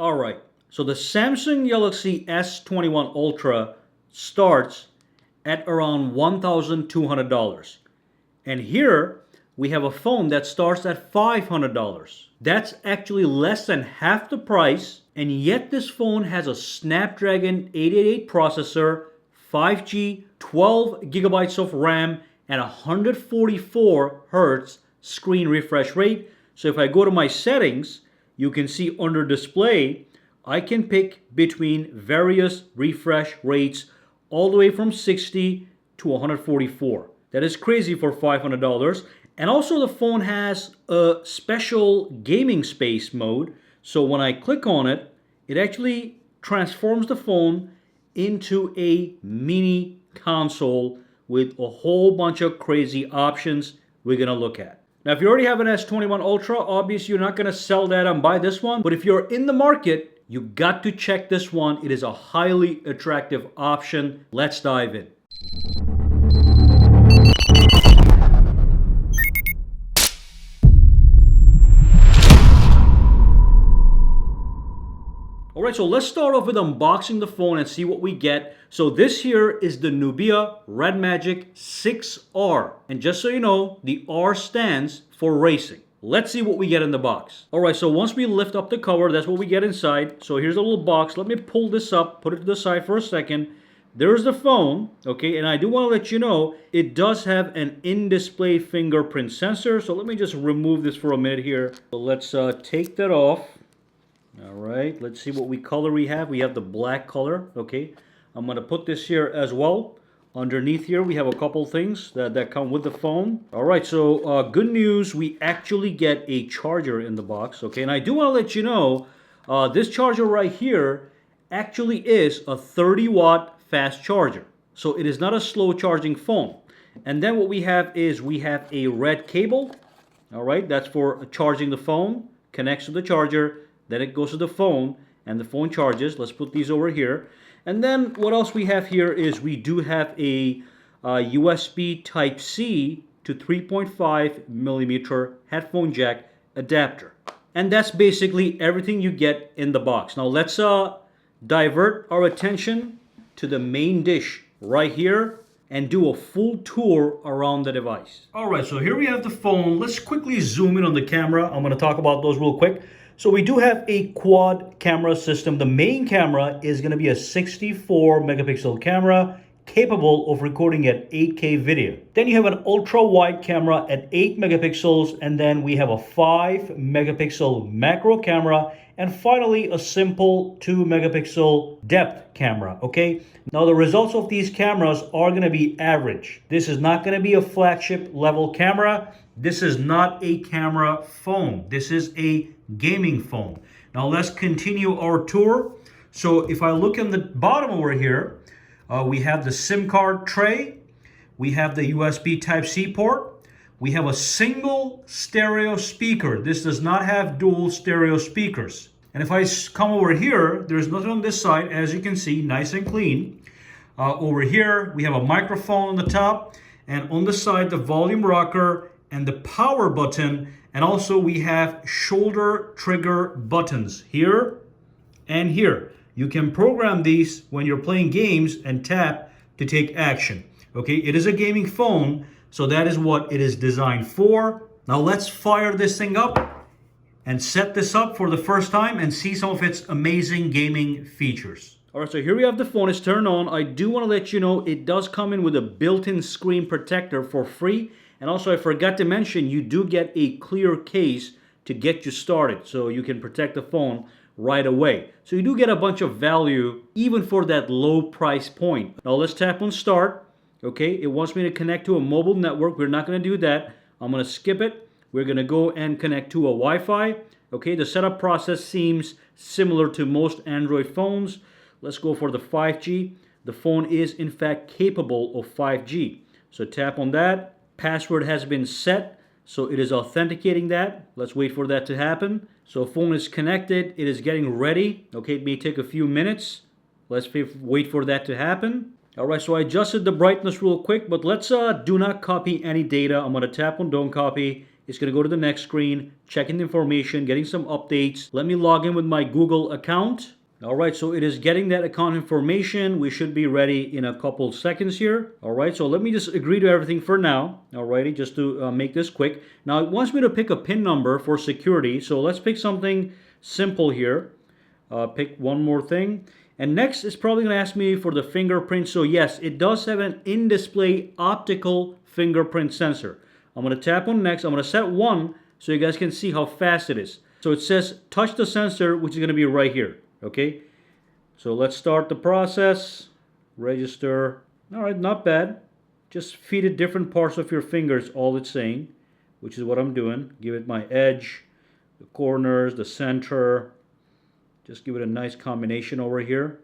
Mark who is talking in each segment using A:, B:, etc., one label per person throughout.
A: Alright, so the Samsung Galaxy S21 Ultra starts at around $1,200. And here we have a phone that starts at $500. That's actually less than half the price, and yet this phone has a Snapdragon 888 processor, 5G, 12 gigabytes of RAM, and 144 Hz screen refresh rate. So if I go to my settings, you can see under display, I can pick between various refresh rates all the way from 60 to 144. That is crazy for $500. And also the phone has a special gaming space mode. So when I click on it, it actually transforms the phone into a mini console with a whole bunch of crazy options we're going to look at. Now, if you already have an S21 Ultra, obviously you're not going to sell that and buy this one. But if you're in the market, you got to check this one. It is a highly attractive option. Let's dive in. Alright, so let's start off with unboxing the phone and see what we get. So this here is the Nubia Red Magic 6R. And just so you know, the R stands for racing. Let's see what we get in the box. Alright, so once we lift up the cover, that's what we get inside. So here's a little box. Let me pull this up, put it to the side for a second. There's the phone, okay, and I do want to let you know, it does have an in-display fingerprint sensor. So let me just remove this for a minute here. So let's take that off. All right, let's see what color we have. We have the black color, okay. I'm going to put this here as well. Underneath here, we have a couple things that come with the phone. All right, so good news, we actually get a charger in the box, okay. And I do want to let you know, this charger right here actually is a 30-watt fast charger. So it is not a slow charging phone. And then what we have is we have a red cable. All right, that's for charging the phone, connects to the charger. Then it goes to the phone, and the phone charges. Let's put these over here. And then what else we have here is we do have a USB Type-C to 3.5 millimeter headphone jack adapter. And that's basically everything you get in the box. Now let's divert our attention to the main dish right here and do a full tour around the device. All right, so here we have the phone. Let's quickly zoom in on the camera. I'm going to talk about those real quick. So we do have a quad camera system. The main camera is going to be a 64 megapixel camera capable of recording at 8K video. Then you have an ultra wide camera at 8 megapixels, and then we have a 5 megapixel macro camera, and finally a simple 2 megapixel depth camera, okay? Now the results of these cameras are going to be average. This is not going to be a flagship level camera. This is not a camera phone. This is a gaming phone. Now let's continue our tour. So if I look in the bottom over here, we have the SIM card tray. We have the USB Type-C port. We have a single stereo speaker. This does not have dual stereo speakers. And if I come over here, there's nothing on this side, as you can see, nice and clean. Over here, we have a microphone on the top, and on the side, the volume rocker and the power button. And also we have shoulder trigger buttons here and here. You can program these when you're playing games and tap to take action. Okay, it is a gaming phone, so that is what it is designed for. Now let's fire this thing up and set this up for the first time and see some of its amazing gaming features. All right, so here we have the phone. It's turned on. I do want to let you know it does come in with a built-in screen protector for free. And also, I forgot to mention, you do get a clear case to get you started, so you can protect the phone right away. So you do get a bunch of value even for that low price point. Now let's tap on start. Okay, it wants me to connect to a mobile network. We're not going to do that. I'm going to skip it. We're going to go and connect to a Wi-Fi. Okay, the setup process seems similar to most Android phones. Let's go for the 5G. The phone is in fact capable of 5G. So tap on that. Password has been set, so it is authenticating that. Let's wait for that to happen. So phone is connected. It is getting ready. Okay, it may take a few minutes. Let's wait for that to happen. All right, so I adjusted the brightness real quick, but let's do not copy any data. I'm going to tap on don't copy. It's going to go to the next screen, checking the information, getting some updates. Let me log in with my Google account. All right, so it is getting that account information. We should be ready in a couple seconds here. All right, so let me just agree to everything for now. All righty, just to make this quick. Now, it wants me to pick a PIN number for security. So let's pick something simple here. Pick one more thing. And next, it's probably going to ask me for the fingerprint. So yes, it does have an in-display optical fingerprint sensor. I'm going to tap on next. I'm going to set 1 so you guys can see how fast it is. So it says touch the sensor, which is going to be right here. Okay, so let's start the process. Register. All right, not bad. Just feed it different parts of your fingers, all it's saying, which is what I'm doing. Give it my edge, the corners, the center. Just give it a nice combination over here.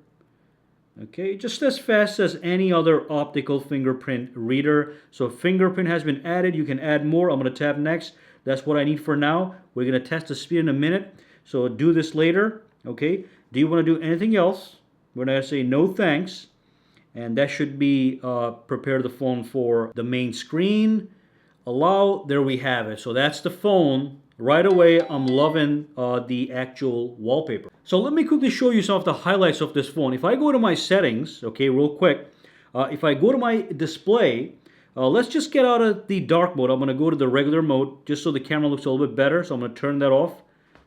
A: Okay, just as fast as any other optical fingerprint reader. So fingerprint has been added. You can add more. I'm going to tap next. That's what I need for now. We're going to test the speed in a minute. So do this later. Okay. Do you want to do anything else? We're going to say no thanks. And that should be prepare the phone for the main screen. Allow. There we have it. So that's the phone. Right away, I'm loving the actual wallpaper. So let me quickly show you some of the highlights of this phone. If I go to my settings, okay, real quick. If I go to my display, let's just get out of the dark mode. I'm going to go to the regular mode just so the camera looks a little bit better. So I'm going to turn that off.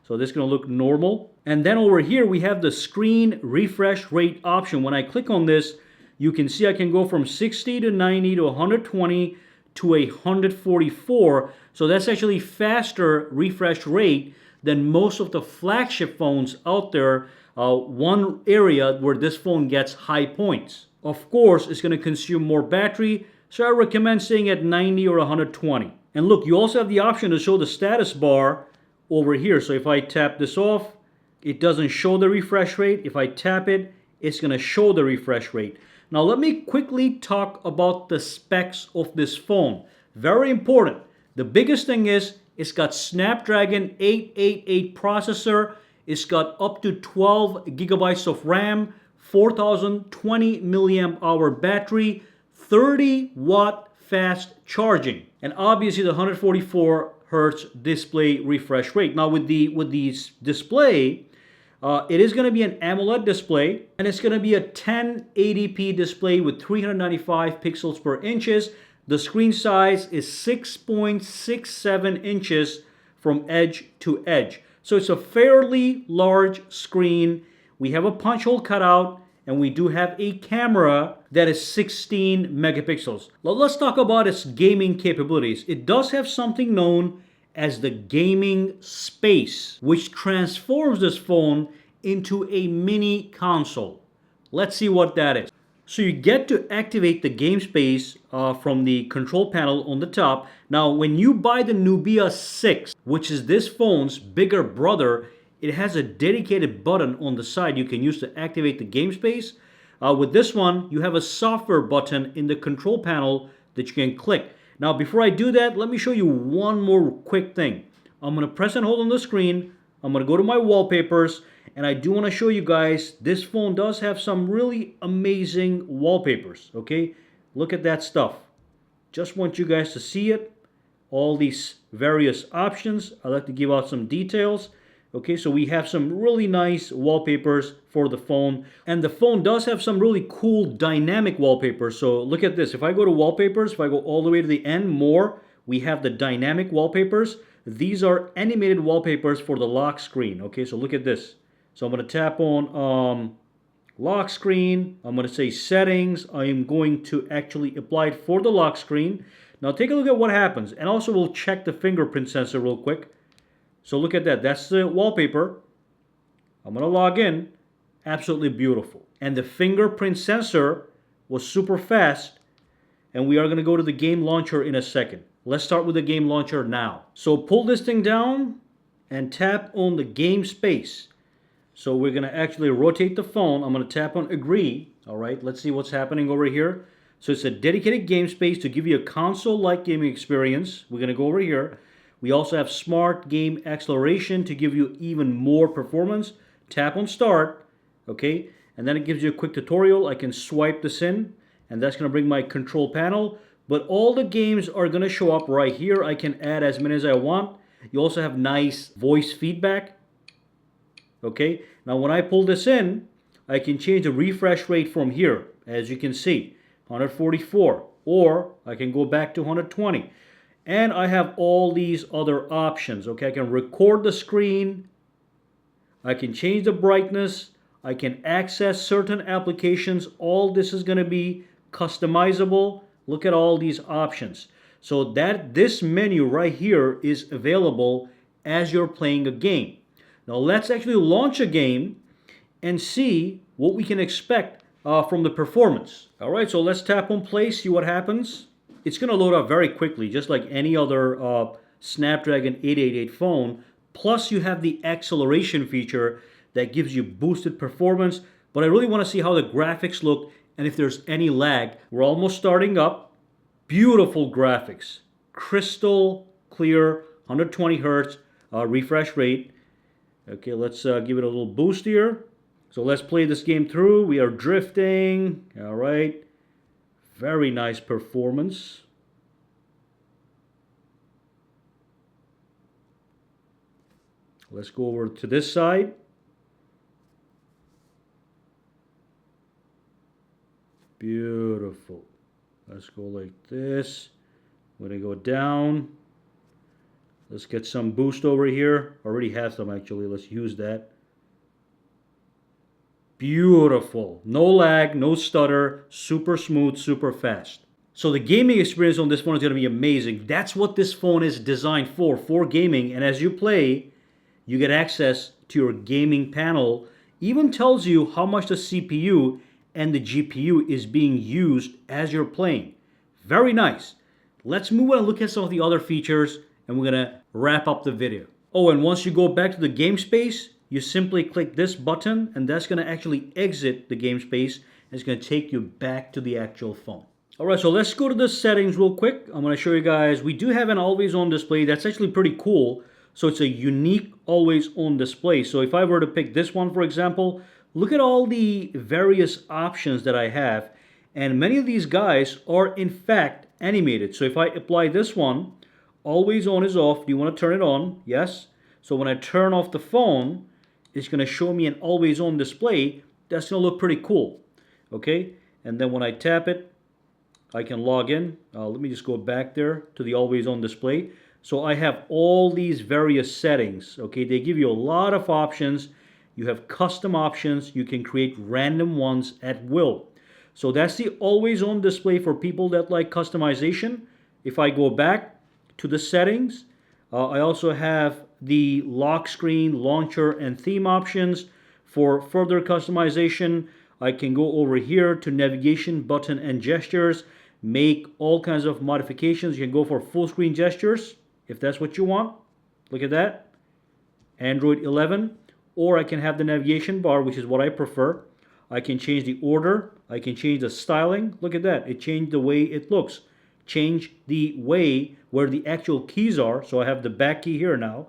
A: So this is going to look normal. And then over here, we have the screen refresh rate option. When I click on this, you can see I can go from 60 to 90 to 120 to 144. So that's actually faster refresh rate than most of the flagship phones out there. One area where this phone gets high points. Of course, it's going to consume more battery. So I recommend staying at 90 or 120. And look, you also have the option to show the status bar over here. So if I tap this off, it doesn't show the refresh rate. If I tap it, it's going to show the refresh rate. Now let me quickly talk about the specs of this phone. Very important. The biggest thing is it's got Snapdragon 888 processor. It's got up to 12 gigabytes of RAM, 4020 milliamp hour battery, 30 watt fast charging, and obviously the 144 hertz display refresh rate. Now with the display, it is going to be an AMOLED display, and it's going to be a 1080p display with 395 pixels per inches. The screen size is 6.67 inches from edge to edge. So it's a fairly large screen. We have a punch hole cut out, and we do have a camera that is 16 megapixels. Now let's talk about its gaming capabilities. It does have something known as the gaming space, which transforms this phone into a mini console. Let's see what that is. So you get to activate the game space from the control panel on the top. Now, when you buy the Nubia 6, which is this phone's bigger brother, it has a dedicated button on the side you can use to activate the game space. With this one, you have a software button in the control panel that you can click. Now, before I do that, let me show you one more quick thing. I'm going to press and hold on the screen. I'm going to go to my wallpapers. And I do want to show you guys, this phone does have some really amazing wallpapers, okay? Look at that stuff. Just want you guys to see it. All these various options. I'd like to give out some details. Okay, so we have some really nice wallpapers for the phone. And the phone does have some really cool dynamic wallpapers. So look at this. If I go to wallpapers, if I go all the way to the end, more, we have the dynamic wallpapers. These are animated wallpapers for the lock screen. Okay, so look at this. So I'm going to tap on lock screen. I'm going to say settings. I am going to actually apply it for the lock screen. Now take a look at what happens. And also we'll check the fingerprint sensor real quick. So look at that. That's the wallpaper. I'm going to log in. Absolutely beautiful. And the fingerprint sensor was super fast. And we are going to go to the game launcher in a second. Let's start with the game launcher now. So pull this thing down and tap on the game space. So we're going to actually rotate the phone. I'm going to tap on agree. All right, let's see what's happening over here. So it's a dedicated game space to give you a console-like gaming experience. We're going to go over here. We also have smart game acceleration to give you even more performance. Tap on start. Okay, and then it gives you a quick tutorial. I can swipe this in, and that's going to bring my control panel. But all the games are going to show up right here. I can add as many as I want. You also have nice voice feedback. Okay, now when I pull this in, I can change the refresh rate from here. As you can see, 144, or I can go back to 120. And I have all these other options. Okay, I can record the screen. I can change the brightness. I can access certain applications. All this is going to be customizable. Look at all these options. So that this menu right here is available as you're playing a game. Now let's actually launch a game and see what we can expect from the performance. All right, so let's tap on play, see what happens. It's going to load up very quickly, just like any other Snapdragon 888 phone. Plus you have the acceleration feature that gives you boosted performance. But I really want to see how the graphics look and if there's any lag. We're almost starting up. Beautiful graphics. Crystal clear, 120 hertz refresh rate. Okay, let's give it a little boost here. So let's play this game through. We are drifting. All right. Very nice performance. Let's go over to this side. Beautiful. Let's go like this. I'm going to go down. Let's get some boost over here. Already have some actually. Let's use that. Beautiful. No lag, no stutter, super smooth, super fast. So the gaming experience on this phone is going to be amazing. That's what this phone is designed for gaming. And as you play, you get access to your gaming panel. Even tells you how much the CPU and the GPU is being used as you're playing. Very nice. Let's move on and look at some of the other features, and we're going to wrap up the video. Oh, and once you go back to the game space, you simply click this button, and that's going to actually exit the game space, and it's going to take you back to the actual phone. All right, so let's go to the settings real quick. I'm going to show you guys. We do have an always-on display. That's actually pretty cool. So it's a unique always-on display. So if I were to pick this one, for example, look at all the various options that I have. And many of these guys are, in fact, animated. So if I apply this one, always on is off. Do you want to turn it on? Yes. So when I turn off the phone, it's going to show me an always on display. That's going to look pretty cool. Okay. And then when I tap it, I can log in. Let me just go back there to the always on display. So I have all these various settings. Okay. They give you a lot of options. You have custom options. You can create random ones at will. So that's the always on display for people that like customization. If I go back to the settings, I also have the lock screen, launcher, and theme options. For further customization, I can go over here to navigation, button, and gestures, make all kinds of modifications. You can go for full screen gestures if that's what you want. Look at that. Android 11. Or I can have the navigation bar, which is what I prefer. I can change the order. I can change the styling. Look at that. It changed the way it looks. Change the way where the actual keys are. So I have the back key here now,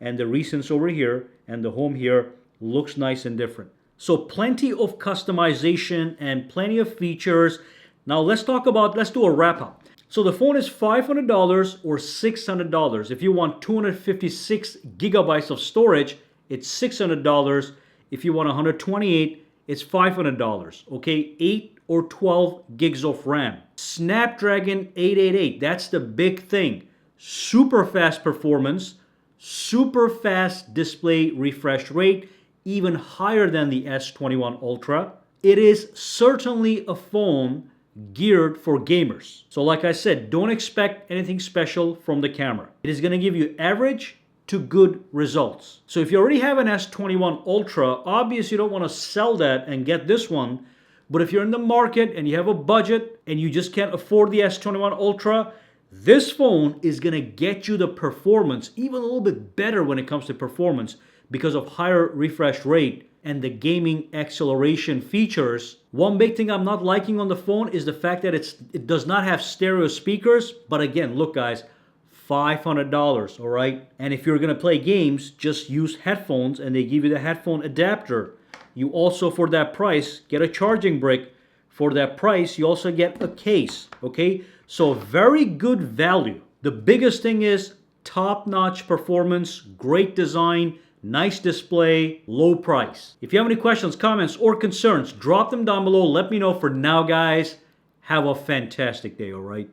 A: and the recents over here, and the home here looks nice and different. So plenty of customization and plenty of features. Now let's do a wrap up. So the phone is $500 or $600. If you want 256 gigabytes of storage, it's $600. If you want 128, it's $500. Okay, 8 or 12 gigs of RAM. Snapdragon 888, that's the big thing. Super fast performance, super fast display refresh rate, even higher than the S21 Ultra. It is certainly a phone geared for gamers. So like I said, don't expect anything special from the camera. It is going to give you average to good results. So if you already have an S21 Ultra, obviously you don't want to sell that and get this one. But if you're in the market and you have a budget and you just can't afford the S21 Ultra, this phone is going to get you the performance, even a little bit better when it comes to performance because of higher refresh rate and the gaming acceleration features. One big thing I'm not liking on the phone is the fact that it does not have stereo speakers. But again, look guys, $500, all right? And if you're gonna play games, just use headphones and they give you the headphone adapter. You also, for that price, get a charging brick For that price, you also get a case, okay? So very good value. The biggest thing is top-notch performance, great design, nice display, low price. If you have any questions, comments, or concerns, drop them down below. Let me know. For now, guys, have a fantastic day, all right?